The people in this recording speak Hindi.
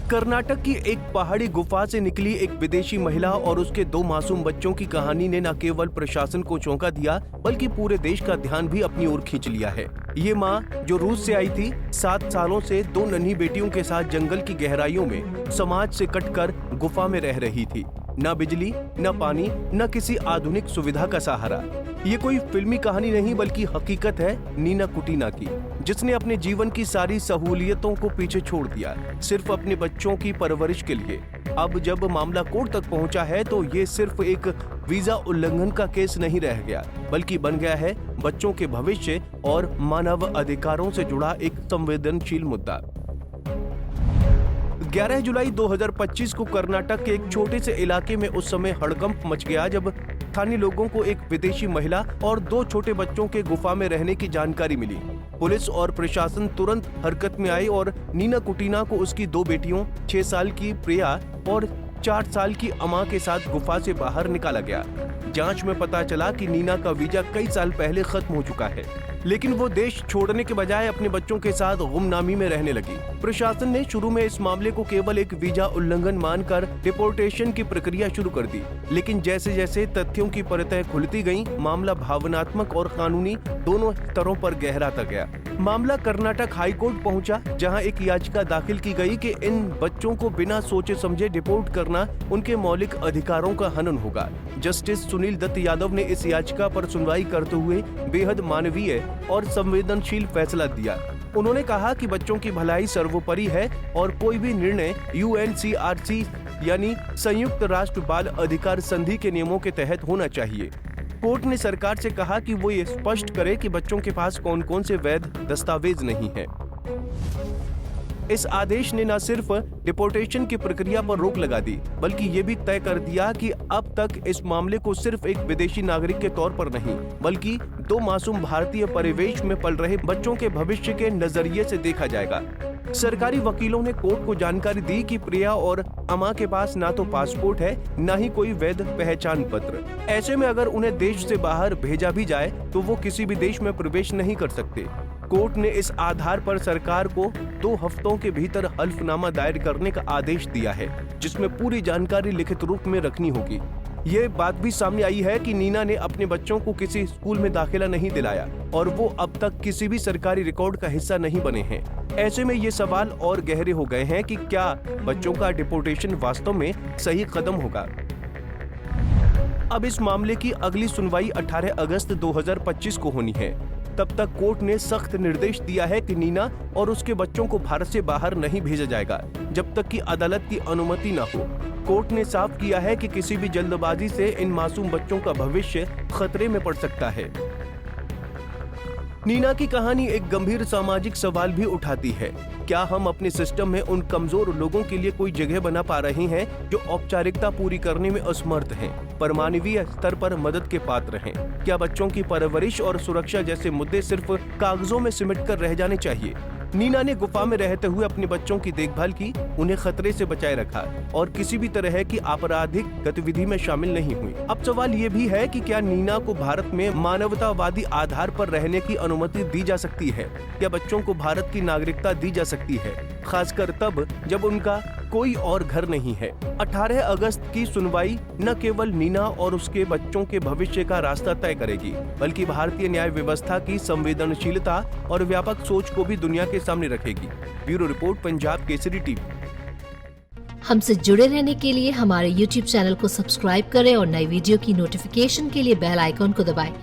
कर्नाटक की एक पहाड़ी गुफा से निकली एक विदेशी महिला और उसके 2 मासूम बच्चों की कहानी ने न केवल प्रशासन को चौंका दिया, बल्कि पूरे देश का ध्यान भी अपनी ओर खींच लिया है। ये माँ जो रूस से आई थी, 7 सालों से 2 नन्ही बेटियों के साथ जंगल की गहराइयों में समाज से कटकर गुफा में रह रही थी। न बिजली, न पानी, न किसी आधुनिक सुविधा का सहारा। ये कोई फिल्मी कहानी नहीं, बल्कि हकीकत है नीना कुटीना की, जिसने अपने जीवन की सारी सहूलियतों को पीछे छोड़ दिया, सिर्फ अपने बच्चों की परवरिश के लिए। अब जब मामला कोर्ट तक पहुंचा है तो ये सिर्फ एक वीजा उल्लंघन का केस नहीं रह गया, बल्कि बन गया है बच्चों के भविष्य और मानव अधिकारों से जुड़ा एक संवेदनशील मुद्दा। 11 जुलाई 2025 को कर्नाटक के एक छोटे से इलाके में उस समय हड़कंप मच गया जब स्थानीय लोगों को एक विदेशी महिला और 2 छोटे बच्चों के गुफा में रहने की जानकारी मिली। पुलिस और प्रशासन तुरंत हरकत में आई और नीना कुटीना को उसकी 2 बेटियों, 6 साल की प्रिया और 4 साल की अमा के साथ गुफा से बाहर निकाला गया। जांच में पता चला कि नीना का वीजा कई साल पहले खत्म हो चुका है, लेकिन वो देश छोड़ने के बजाय अपने बच्चों के साथ गुमनामी में रहने लगी। प्रशासन ने शुरू में इस मामले को केवल एक वीजा उल्लंघन मानकर डिपोर्टेशन की प्रक्रिया शुरू कर दी, लेकिन जैसे जैसे तथ्यों की परतें खुलती गईं, मामला भावनात्मक और कानूनी दोनों स्तरों पर गहराता गया। मामला कर्नाटक हाई कोर्ट पहुंचा, जहां एक याचिका दाखिल की गई कि इन बच्चों को बिना सोचे समझे डिपोर्ट करना उनके मौलिक अधिकारों का हनन होगा। जस्टिस सुनील दत्त यादव ने इस याचिका पर सुनवाई करते हुए बेहद मानवीय और संवेदनशील फैसला दिया। उन्होंने कहा कि बच्चों की भलाई सर्वोपरि है और कोई भी निर्णय UNCRC यानी संयुक्त राष्ट्र बाल अधिकार संधि के नियमों के तहत होना चाहिए। कोर्ट ने सरकार से कहा कि वो ये स्पष्ट करे कि बच्चों के पास कौन कौन से वैध दस्तावेज नहीं है। इस आदेश ने न सिर्फ डिपोर्टेशन की प्रक्रिया पर रोक लगा दी, बल्कि ये भी तय कर दिया कि अब तक इस मामले को सिर्फ एक विदेशी नागरिक के तौर पर नहीं, बल्कि 2 मासूम भारतीय परिवेश में पल रहे बच्चों के भविष्य के नजरिए से देखा जाएगा। सरकारी वकीलों ने कोर्ट को जानकारी दी कि प्रिया और अमा के पास ना तो पासपोर्ट है, ना ही कोई वैध पहचान पत्र। ऐसे में अगर उन्हें देश से बाहर भेजा भी जाए तो वो किसी भी देश में प्रवेश नहीं कर सकते। कोर्ट ने इस आधार पर सरकार को 2 हफ्तों के भीतर हल्फनामा दायर करने का आदेश दिया है, जिसमें पूरी जानकारी लिखित रूप में रखनी होगी। ये बात भी सामने आई है कि नीना ने अपने बच्चों को किसी स्कूल में दाखिला नहीं दिलाया और वो अब तक किसी भी सरकारी रिकॉर्ड का हिस्सा नहीं बने हैं। ऐसे में ये सवाल और गहरे हो गए हैं कि क्या बच्चों का डिपोर्टेशन वास्तव में सही कदम होगा। अब इस मामले की अगली सुनवाई 18 अगस्त 2025 को होनी है। तब तक कोर्ट ने सख्त निर्देश दिया है कि नीना और उसके बच्चों को भारत से बाहर नहीं भेजा जाएगा जब तक कि अदालत की अनुमति न हो। कोर्ट ने साफ किया है कि किसी भी जल्दबाजी से इन मासूम बच्चों का भविष्य खतरे में पड़ सकता है। नीना की कहानी एक गंभीर सामाजिक सवाल भी उठाती है। क्या हम अपने सिस्टम में उन कमजोर लोगों के लिए कोई जगह बना पा रहे हैं जो औपचारिकता पूरी करने में असमर्थ हैं, पर मानवीय स्तर पर मदद के पात्र हैं? क्या बच्चों की परवरिश और सुरक्षा जैसे मुद्दे सिर्फ कागजों में सिमट कर रह जाने चाहिए? नीना ने गुफा में रहते हुए अपने बच्चों की देखभाल की, उन्हें खतरे से बचाए रखा और किसी भी तरह की आपराधिक गतिविधि में शामिल नहीं हुई। अब सवाल ये भी है कि क्या नीना को भारत में मानवतावादी आधार पर रहने की अनुमति दी जा सकती है? क्या बच्चों को भारत की नागरिकता दी जा सकती है, खासकर तब जब उनका कोई और घर नहीं है? 18 अगस्त की सुनवाई न केवल नीना और उसके बच्चों के भविष्य का रास्ता तय करेगी, बल्कि भारतीय न्याय व्यवस्था की संवेदनशीलता और व्यापक सोच को भी दुनिया के सामने रखेगी। Bureau report, Punjab Kesari TV. हमसे जुड़े रहने के लिए हमारे YouTube चैनल को सब्सक्राइब करें और नई वीडियो की नोटिफिकेशन के लिए बेल आइकॉन को दबाएं।